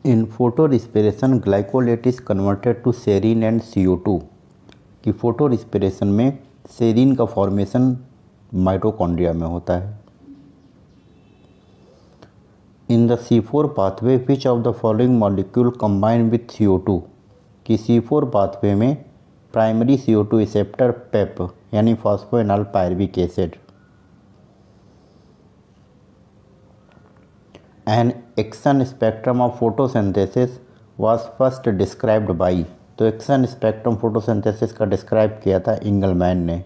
In photo respiration glycolate is converted to serine and CO2 कि photo respiration में serine का formation mitochondria में होता है। In the C4 pathway which of the following molecule combine with CO2 कि C4 pathway में primary CO2 receptor PEP यानी phosphoenol pyruvic acid. An action spectrum of photosynthesis was first described by, तो action spectrum photosynthesis का describe किया था Engelmann ने।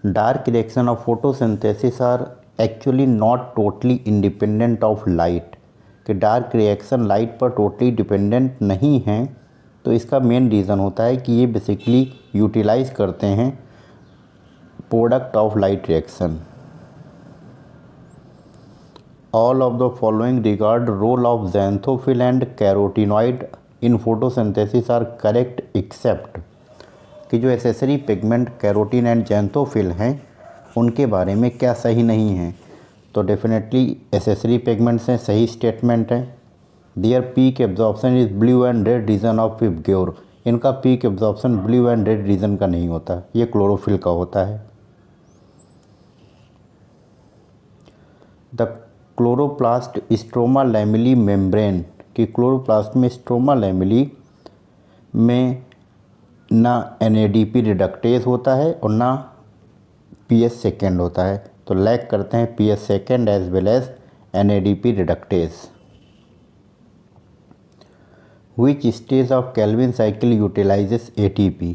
Dark reaction of photosynthesis are actually not totally independent of light, कि dark reaction light पर totally dependent नहीं हैं। तो इसका मेन रीज़न होता है कि ये बेसिकली यूटिलाइज करते हैं product of light reaction. All of the following regard role of xanthophyll and carotenoid in photosynthesis are correct except कि जो accessory pigment carotene and xanthophyll हैं उनके बारे में क्या सही नहीं है। तो डेफिनेटली एसेसरी पिगमेंट्स हैं, सही स्टेटमेंट है। Their peak absorption is blue and red region of VIBGYOR, इनका peak absorption blue and red region का नहीं होता, ये क्लोरोफिल का होता है। The chloroplast stroma lamellae membrane कि क्लोरोप्लास्ट में स्ट्रोमा लैमेली में ना NADP रिडक्टेज होता है और ना PS सेकेंड होता है, तो लैक करते हैं PS second as well as NADP reductase. Which stage of Calvin cycle utilises ATP,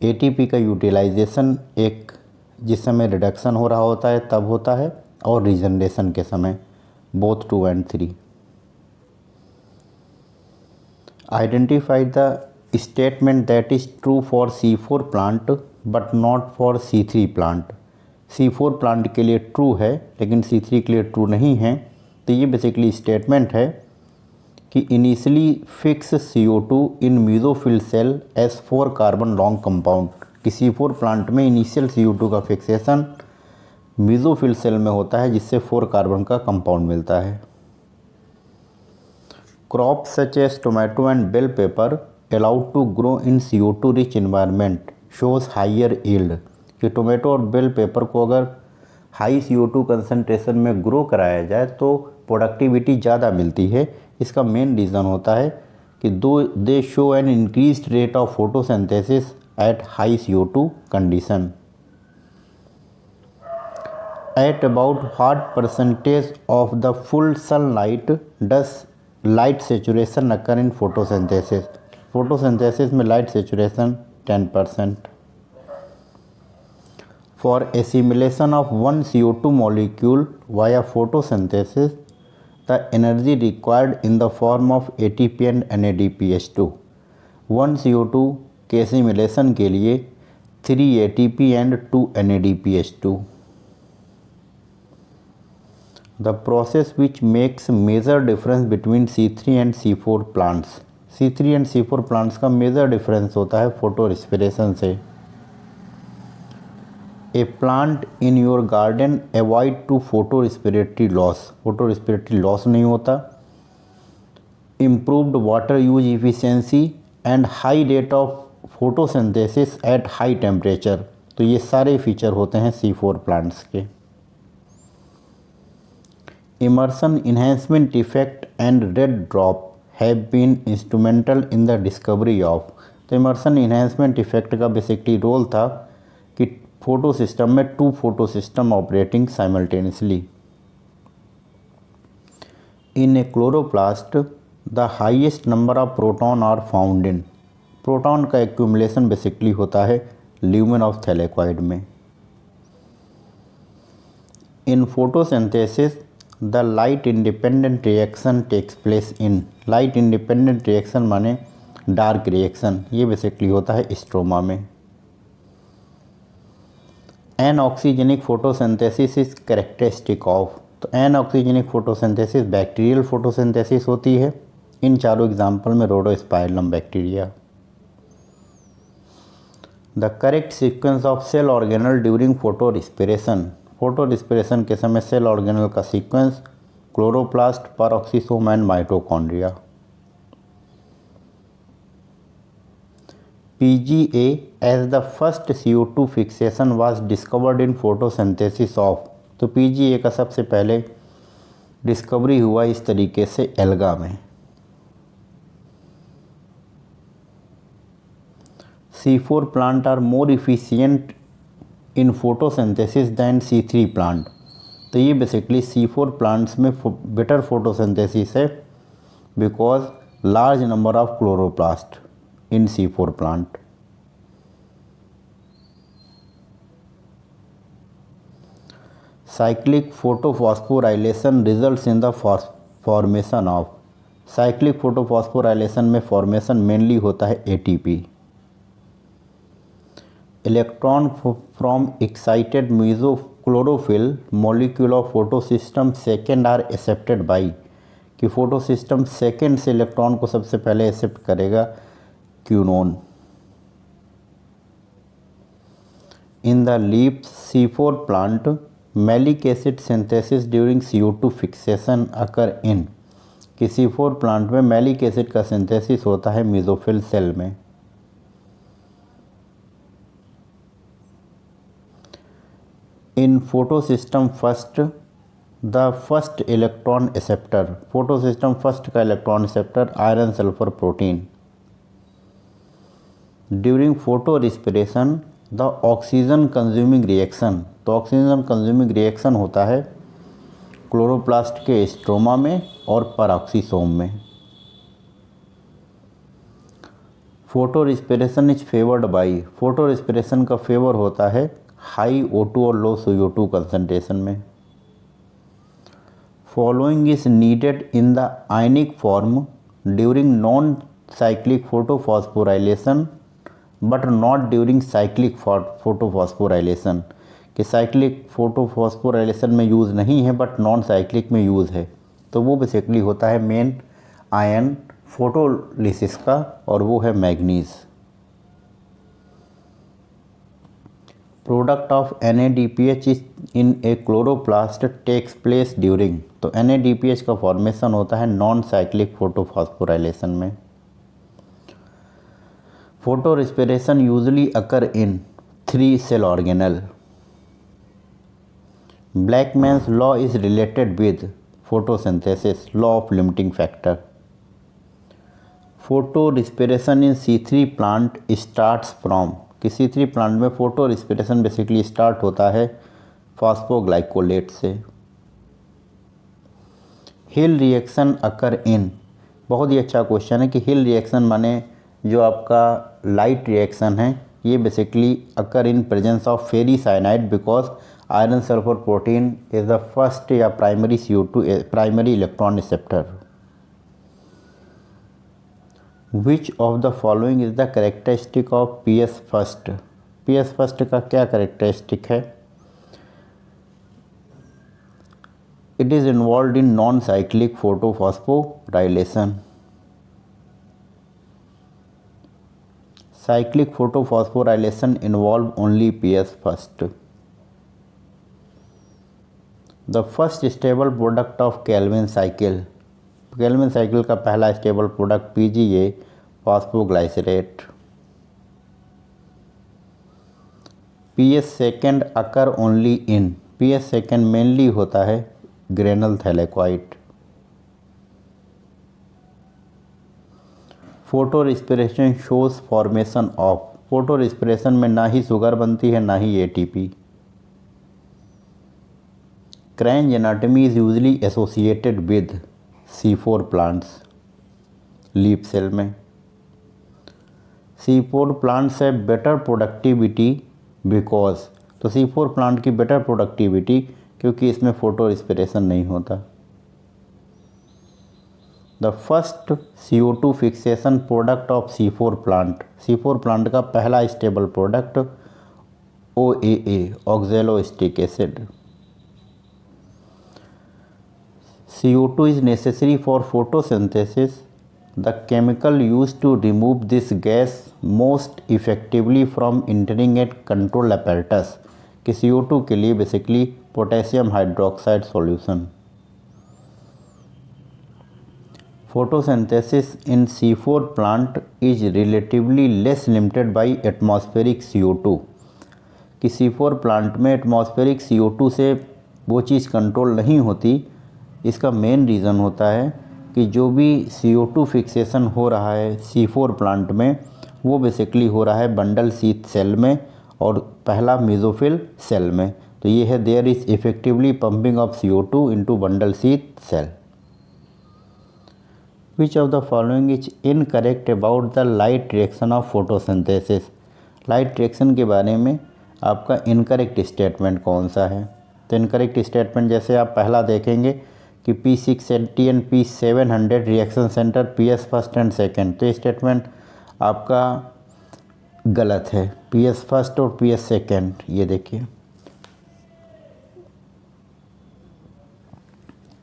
ATP का यूटिलाइजेशन एक जिस समय रिडक्शन हो रहा होता है तब होता है और रीजनरेशन के समय, both 2 and 3। Identify the statement that is true for C4 plant but not for C3 plant. C4 plant के लिए ट्रू है लेकिन C3 के लिए ट्रू नहीं है। तो ये बेसिकली स्टेटमेंट है कि initially fix CO2 in mesophyll cell as 4 carbon long compound, कि C4 प्लांट में इनिशियल CO2 का फिक्सेशन मीजोफिल सेल में होता है जिससे 4 कार्बन का कंपाउंड मिलता है। Crop such as tomato and bell pepper allowed to grow in CO2 rich environment shows higher yield, कि टोमेटो और बेल पेपर को अगर हाई CO2 कंसनट्रेशन में ग्रो कराया जाए तो प्रोडक्टिविटी ज़्यादा मिलती है। इसका मेन रीज़न होता है कि दे show N increased rate of photosynthesis at high CO2 condition. At about what percentage of the full sunlight does light saturation occur in photosynthesis? Photosynthesis में light saturation 10%. For assimilation of one CO2 molecule via photosynthesis, the energy required in the form of ATP and NADPH2. 1 CO2 के assimilation के लिए 3 ATP and 2 NADPH2. The process which makes major difference between C3 and C4 plants, C3 and C4 plants का major difference होता है photo respiration से। A plant in your garden avoid to photo respiratory loss, photo respiratory loss नहीं होता। Improved water use efficiency and high rate of photosynthesis at high temperature, तो ये सारे feature होते हैं C4 प्लांट्स के। Immersion enhancement effect and red drop have been instrumental in the discovery of, तो Emerson enhancement effect का basically role था कि फोटो सिस्टम में 2 photo system operating simultaneously. In a chloroplast the highest number of proton are found in, proton का accumulation basically होता है lumen of thylakoid में। In photosynthesis the light independent reaction takes place in, light independent reaction माने dark reaction, ये basically होता है stroma में। Anoxygenic photosynthesis is characteristic of, तो N oxygenic photosynthesis bacterial photosynthesis होती है। इन चारों एग्जाम्पल में Rhodospirillum bacteria. The correct sequence of cell organelle during photorespiration, photorespiration के समय सेल ऑर्गेनल का sequence chloroplast, peroxisome and mitochondria. PGA as the first CO2 fixation was discovered in photosynthesis of, तो PGA का सबसे पहले discovery हुआ इस तरीके से एल्गा में। C4 plant are more efficient in photosynthesis than C3 plant, तो ये बेसिकली C4 प्लांट्स में बेटर फोटोसिंथेसिस है because large number of chloroplast in C4 plant. Cyclic photophosphorylation results in the formation of, cyclic photophosphorylation में formation mainly होता है ATP। Electron from excited mesochlorophyll molecule of photosystem second are accepted by, कि photosystem second से electron को सबसे पहले accept करेगा quinone. In the leaf C4 plant malic acid synthesis during CO2 fixation occur in, कि C4 plant में malic acid का synthesis होता है मेसोफिल सेल में। In photosystem first the first electron acceptor, photosystem first का electron acceptor iron sulphur protein. During photorespiration the oxygen consuming reaction, तो oxygen consuming reaction होता है chloroplast के स्ट्रोमा में और पेरोक्सिसोम में। Photorespiration is favoured by, photorespiration का favour होता है हाई O2 और लो CO2 कंसंट्रेशन में। Following is needed in the ionic form during non cyclic photophosphorylation but not during cyclic photophosphorylation, कि cyclic photophosphorylation में use नहीं है but non cyclic में यूज़ है, तो वो बेसिकली होता है मेन आयन फोटोलिसिस का, और वो है manganese. Product of NADPH in a chloroplast takes place during, तो NADPH का फॉर्मेशन होता है नॉन साइक्लिक फोटोफॉस्फोराइलेशन में। Photorespiration usually occur in 3 cell organelle. Blackman's law is related with photosynthesis, law of limiting factor. Photorespiration in C3 plant starts from, कि C3 plant में photo respiration basically start होता है phosphoglycolate से। हिल reaction occur इन, बहुत ही अच्छा question है कि हिल reaction माने जो आपका लाइट रिएक्शन है, ये basically occur in presence of ferricyanide because iron sulphur protein is the first या primary CO2 primary electron acceptor. Which of the following is the characteristic of PS first, PS first का क्या characteristic है? It is involve in non cyclic photophosphorylation. Cyclic photophosphorylation involve only PS first. The first stable product of Calvin cycle, Calvin cycle का पहला stable product PGA phosphoglycerate. PS second occur only in, PS second mainly होता है granal thylakoid. Photo respiration shows formation of, photo respiration में ना ही sugar बनती है ना ही ATP। Kranz anatomy is usually associated with C4 plants, leaf cell में। C4 प्लांट्स है बेटर प्रोडक्टिविटी बिकॉज, तो C4 प्लांट की बेटर प्रोडक्टिविटी क्योंकि इसमें फोटो रिस्पिरेशन नहीं होता। The first CO2 fixation product of C4 plant, C4 plant का पहला stable product OAA oxaloacetic acid. CO2 is necessary for photosynthesis. The chemical used to remove this gas most effectively from entering a control apparatus, कि CO2 के लिए basically potassium hydroxide solution. photosynthesis in C4 plant is relatively less limited by atmospheric CO2 कि C4 plant में atmospheric CO2 से वो चीज़ control नहीं होती। इसका मेन रीज़न होता है कि जो भी CO2 फिक्सेशन हो रहा है C4 प्लांट में वो बेसिकली हो रहा है बंडल शीथ सेल में और पहला मेसोफिल सेल में। तो ये है there is effectively pumping of CO2 into bundle sheath cell. Which of the following is incorrect about the light reaction of photosynthesis. Light reaction के बारे में आपका इनकरेक्ट स्टेटमेंट कौन सा है? तो इनकरेक्ट स्टेटमेंट जैसे आप पहला देखेंगे कि P680 and P700 reaction centre PS first and second, तो ये स्टेटमेंट आपका गलत है। PS फर्स्ट और PS सेकेंड, ये देखिए।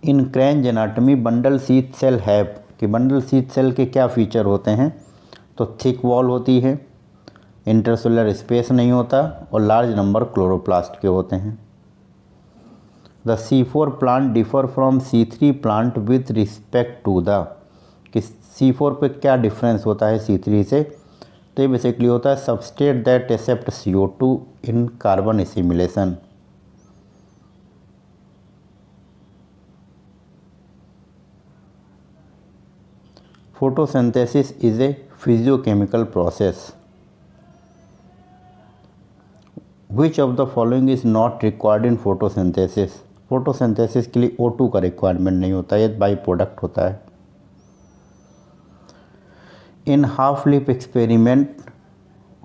In Kranz anatomy bundle sheath cell have कि बंडल शीथ सेल के क्या फीचर होते हैं? तो थिक वॉल होती है, इंटरसेलुलर स्पेस नहीं होता और लार्ज नंबर क्लोरोप्लास्ट के होते हैं। The C4 plant differ from C3 plant with respect to the कि C4 पे क्या डिफरेंस होता है C3 से? तो ये बेसिकली होता है substrate that accept CO2 in carbon assimilation. Photosynthesis is a physiochemical process. Which of the following is not required in photosynthesis. Photosynthesis के लिए O2 का रिक्वायरमेंट नहीं होता, ये बाई प्रोडक्ट होता है। In half leaf experiment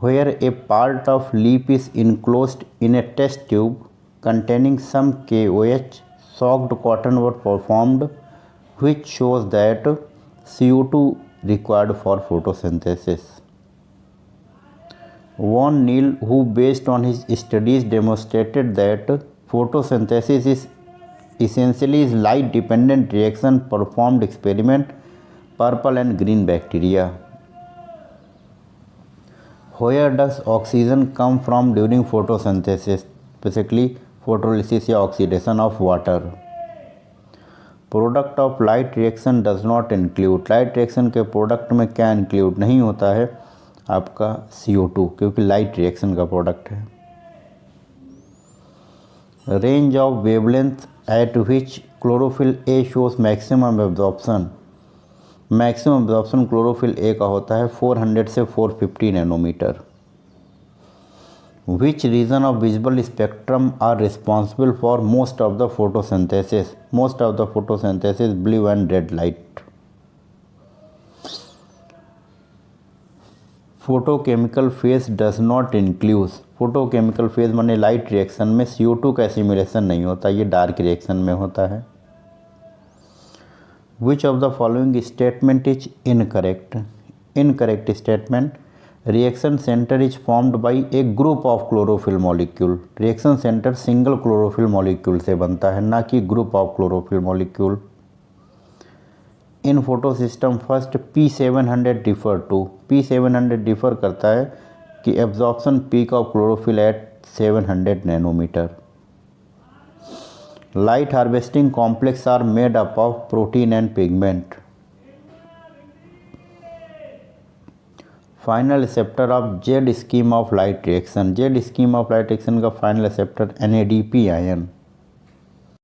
where a part of leaf is enclosed in a test tube containing some KOH soaked cotton were performed which shows that CO2 required for photosynthesis. Von Neal, who based on his studies demonstrated that photosynthesis is essentially light dependent reaction, performed experiment purple and green bacteria. Where does oxygen come from during photosynthesis? Basically photolysis या oxidation of water. Product of light reaction does not include, light reaction के product में क्या include नहीं होता है? आपका CO2, क्योंकि light reaction का प्रोडक्ट है। Range of wavelength at which chlorophyll a shows maximum absorption. Maximum absorption chlorophyll a का होता है 400 से 450 nanometre. Which region of visible spectrum are responsible for most of the photosynthesis? Most of the photosynthesis blue and red light. Photochemical phase does not include. Photochemical phase माने light reaction में CO2 का assimilation नहीं होता, ये dark reaction में होता है। Which of the following statement is incorrect? Incorrect statement. Reaction centre is formed by a group of chlorophyll molecule. Reaction centre single chlorophyll molecule से बनता है, ना कि group of chlorophyll molecule. In photo system first P700 differ करता है कि absorption peak of chlorophyll at 700 nanometre. Light harvesting complex are made up of protein and pigment. Final receptor of Z scheme of light reaction. Z scheme of light reaction का final receptor NADP ion.